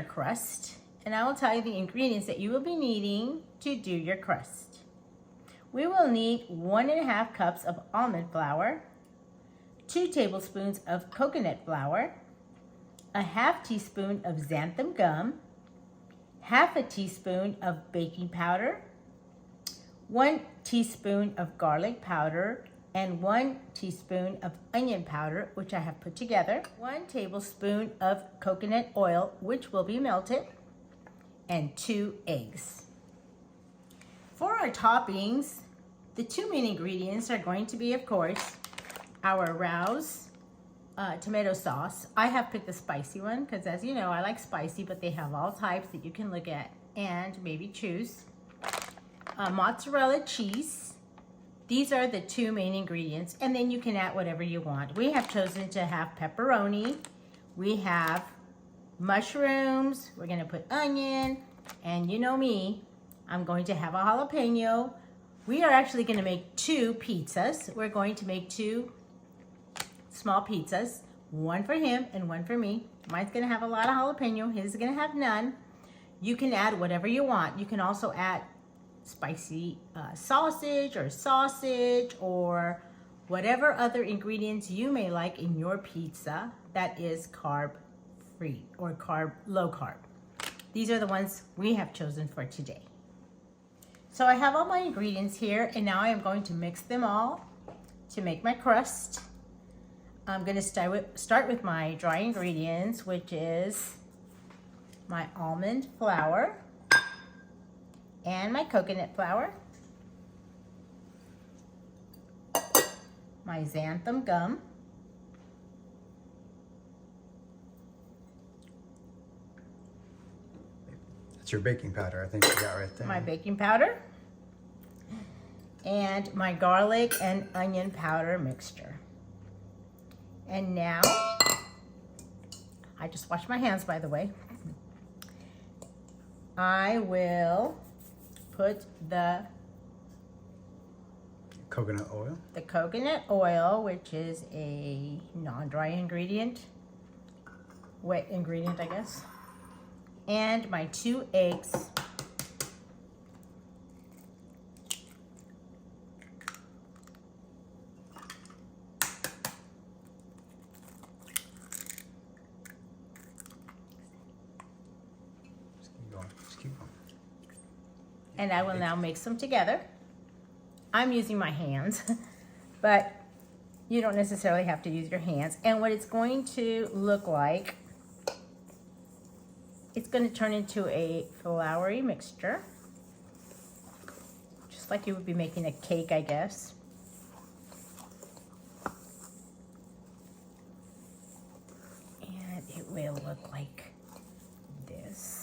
our crust, and I will tell you the ingredients that you will be needing to do your crust. We will need 1.5 cups of almond flour, 2 tablespoons of coconut flour, a 1/2 teaspoon of xanthum gum, 1/2 teaspoon of baking powder, 1 teaspoon of garlic powder, and 1 teaspoon of onion powder, which I have put together, 1 tablespoon of coconut oil, which will be melted, and 2 eggs. For our toppings, the 2 main ingredients are going to be, of course, our Rouse tomato sauce. I have picked the spicy one because, as you know, I like spicy, but they have all types that you can look at and maybe choose. Mozzarella cheese. These are the 2 main ingredients, and then you can add whatever you want. We have chosen to have pepperoni. We have mushrooms. We're going to put onion, and you know me, I'm going to have a jalapeno. We are actually going to make 2 pizzas. We're going to make 2 small pizzas, one for him and one for me. Mine's gonna have a lot of jalapeno, his is gonna have none. You can add whatever you want. You can also add spicy sausage or whatever other ingredients you may like in your pizza that is carb free or low carb. These are the ones we have chosen for today. So I have all my ingredients here, and now I am going to mix them all to make my crust. I'm going to start with my dry ingredients, which is my almond flour and my coconut flour, my xanthum gum, that's your baking powder, I think you got right there. my baking powder, and my garlic and onion powder mixture. And now, I just washed my hands, by the way. I will put the coconut oil. The coconut oil, which is a non-dry ingredient, wet ingredient, I guess. And my 2 eggs. And I will now mix them together. I'm using my hands, but you don't necessarily have to use your hands. And what it's going to look like, it's going to turn into a floury mixture, just like you would be making a cake, I guess. And it will look like this.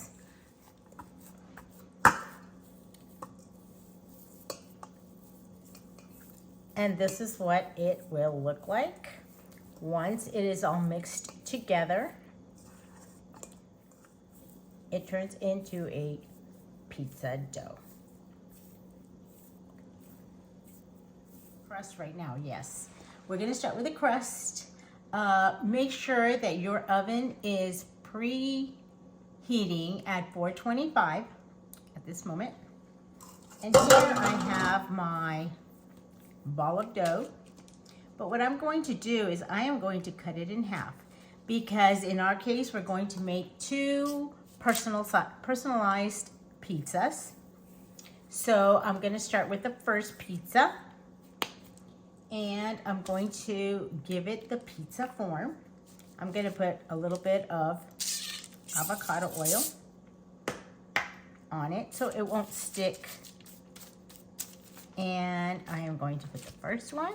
And this is what it will look like once it is all mixed together. It turns into a pizza dough. Crust right now, yes. We're gonna start with the crust. Make sure that your oven is preheating at 425 at this moment. And here I have my ball of dough, but what I'm going to do is I am going to cut it in half, because in our case we're going to make 2 personalized pizzas. So I'm going to start with the first pizza, and I'm going to give it the pizza form. I'm going to put a little bit of avocado oil on it so it won't stick. And I am going to put the first one,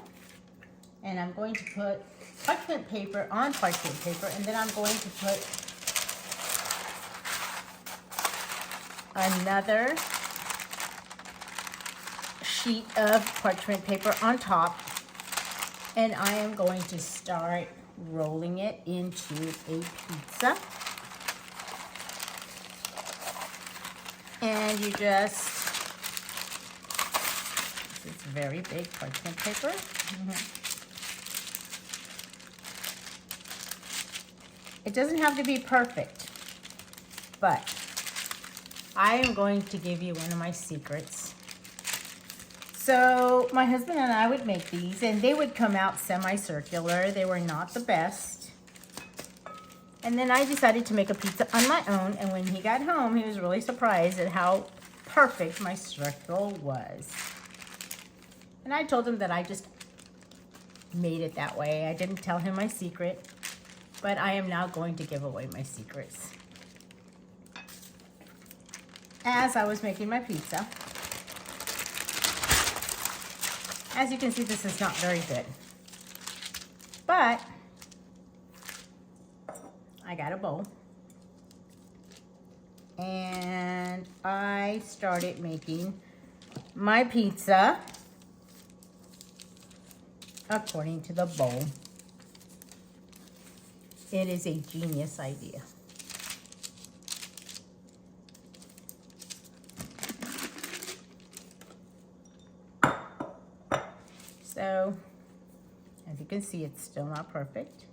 and I'm going to put parchment paper on parchment paper, and then I'm going to put another sheet of parchment paper on top, and I am going to start rolling it into a pizza. And you just, it's very big parchment paper. It doesn't have to be perfect. But I am going to give you one of my secrets. So my husband and I would make these, and they would come out semicircular. They were not the best. And then I decided to make a pizza on my own, and when he got home, he was really surprised at how perfect my circle was. And I told him that I just made it that way. I didn't tell him my secret, but I am now going to give away my secrets. As I was making my pizza, as you can see, this is not very good, but I got a bowl and I started making my pizza according to the bowl. It is a genius idea. So, as you can see, it's still not perfect.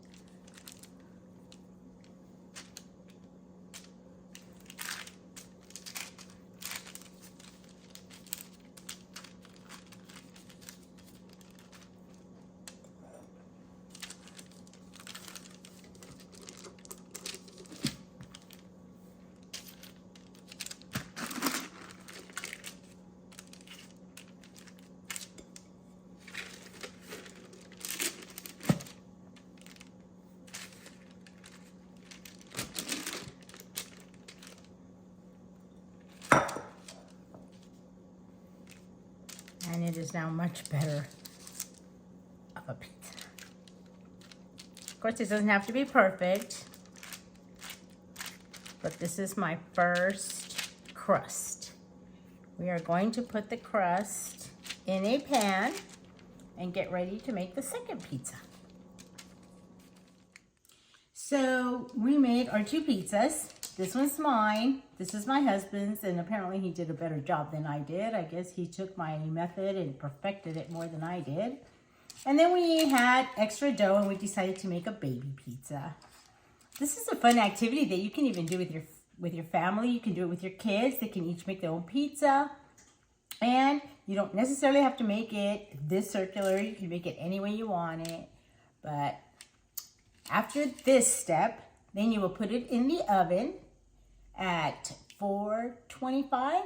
And it is now much better of a pizza. Of course, it doesn't have to be perfect, but this is my first crust. We are going to put the crust in a pan and get ready to make the second pizza. So we made our two pizzas. This one's mine, this is my husband's, and apparently he did a better job than I did. I guess he took my method and perfected it more than I did. And then we had extra dough and we decided to make a baby pizza. This is a fun activity that you can even do with your family. You can do it with your kids. They can each make their own pizza. And you don't necessarily have to make it this circular. You can make it any way you want it. But after this step, then you will put it in the oven at 425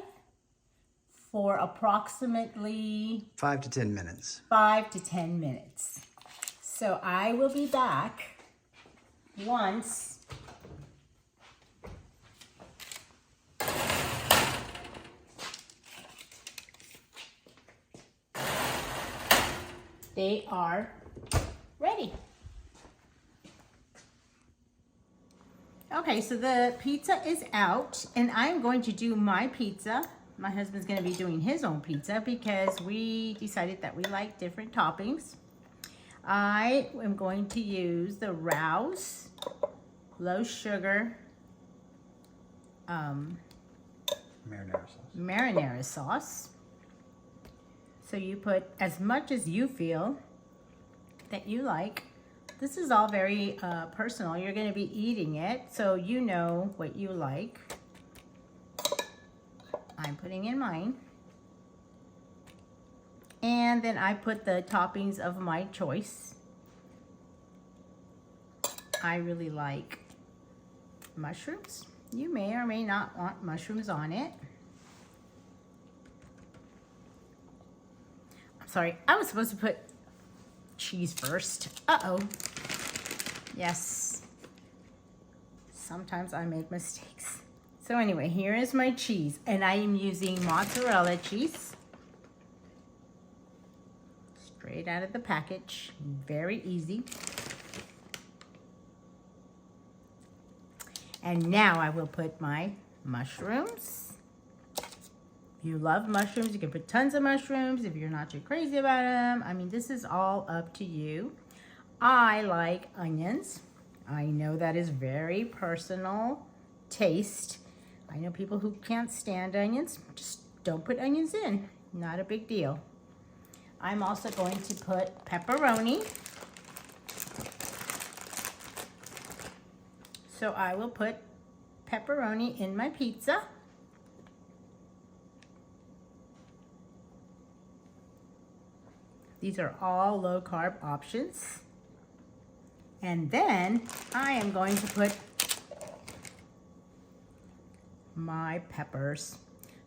for approximately 5 to 10 minutes. 5 to 10 minutes. So I will be back once they are ready. Okay, so the pizza is out, and I'm going to do my pizza. My husband's going to be doing his own pizza because we decided that we like different toppings. I am going to use the Rouse low sugar marinara sauce. So you put as much as you feel that you like. This is all very personal. You're going to be eating it, so you know what you like. I'm putting in mine. And then I put the toppings of my choice. I really like mushrooms. You may or may not want mushrooms on it. I'm sorry, I was supposed to put cheese first. Uh-oh. Yes. Sometimes I make mistakes. So anyway, here is my cheese, and I am using mozzarella cheese. Straight out of the package. Very easy. And now I will put my mushrooms. If you love mushrooms, you can put tons of mushrooms. If you're not too crazy about them, I mean, this is all up to you. I like onions. I know that is very personal taste. I know people who can't stand onions. Just don't put onions in. Not a big deal. I'm also going to put pepperoni. So I will put pepperoni in my pizza. These are all low carb options. And then I am going to put my peppers.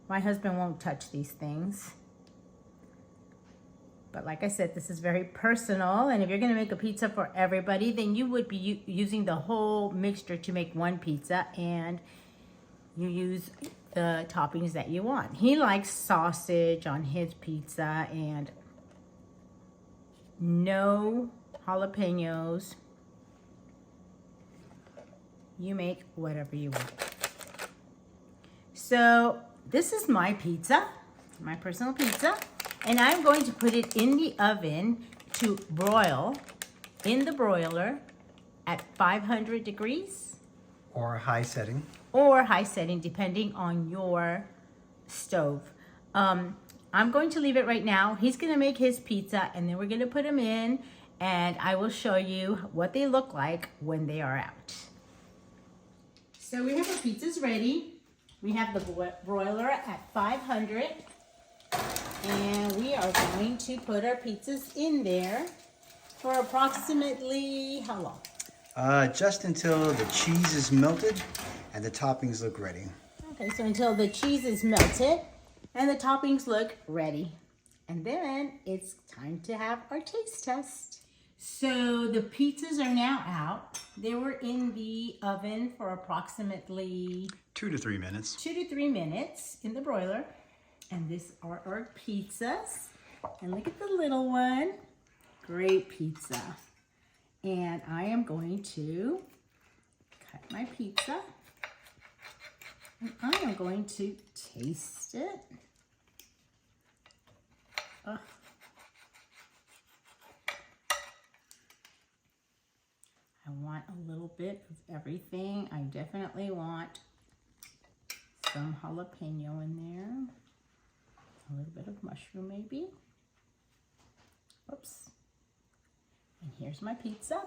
My husband won't touch these things. But like I said, this is very personal. And if you're gonna make a pizza for everybody, then you would be using the whole mixture to make one pizza, and you use the toppings that you want. He likes sausage on his pizza and no jalapenos. You make whatever you want. So this is my pizza, my personal pizza, and I'm going to put it in the oven to broil in the broiler at 500 degrees. Or high setting. Or high setting, depending on your stove. I'm going to leave it right now. He's gonna make his pizza, and then we're gonna put them in, and I will show you what they look like when they are out. So we have our pizzas ready. We have the broiler at 500, and we are going to put our pizzas in there for approximately how long? Just until the cheese is melted and the toppings look ready. Okay, so until the cheese is melted and the toppings look ready. And then it's time to have our taste test. So the pizzas are now out. They were in the oven for approximately 2 to 3 minutes. 2 to 3 minutes in the broiler. And these are our pizzas. And look at the little one. Great pizza. And I am going to cut my pizza. And I am going to taste it. Oh. I want a little bit of everything. I definitely want some jalapeno in there. A little bit of mushroom maybe. Oops. And here's my pizza.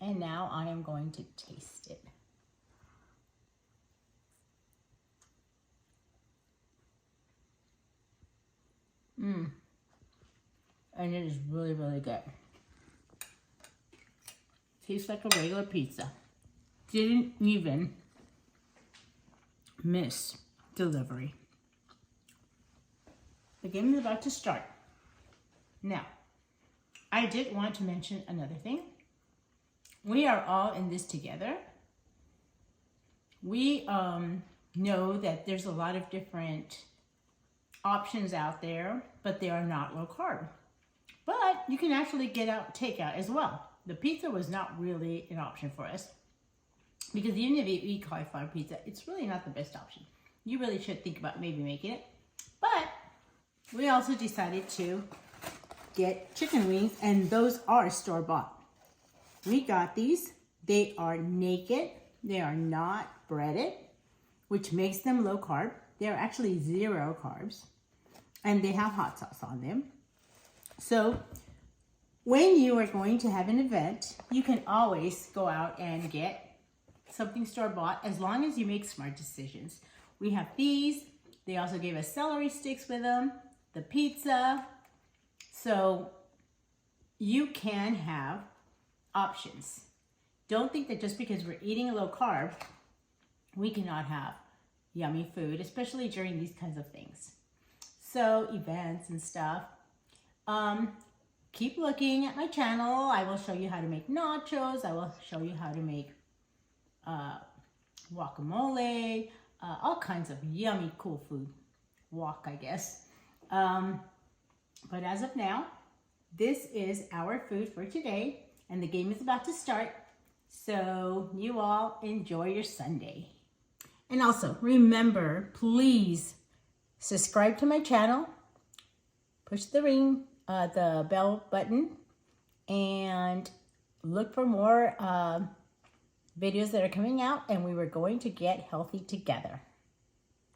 And now I am going to taste it. And it is really, really good. Tastes like a regular pizza. Didn't even miss delivery. The game is about to start. Now, I did want to mention another thing. We are all in this together. We know that there's a lot of different options out there, but they are not low carb. But you can actually get out takeout as well. The pizza was not really an option for us because even if you eat cauliflower pizza, it's really not the best option. You really should think about maybe making it. But we also decided to get chicken wings, and those are store-bought. We got these. They are naked. They are not breaded, which makes them low carb. They're actually 0 carbs, and they have hot sauce on them. So when you are going to have an event, you can always go out and get something store-bought as long as you make smart decisions. We have these. They also gave us celery sticks with them, the pizza. So you can have options. Don't think that just because we're eating low carb, we cannot have yummy food, especially during these kinds of things. So events and stuff. Keep looking at my channel. I will show you how to make nachos. I will show you how to make guacamole, all kinds of yummy, cool food. Wok, I guess. But as of now, this is our food for today, and the game is about to start. So you all enjoy your Sunday. And also, remember, please subscribe to my channel, push the bell button, and look for more videos that are coming out, and we were going to get healthy together.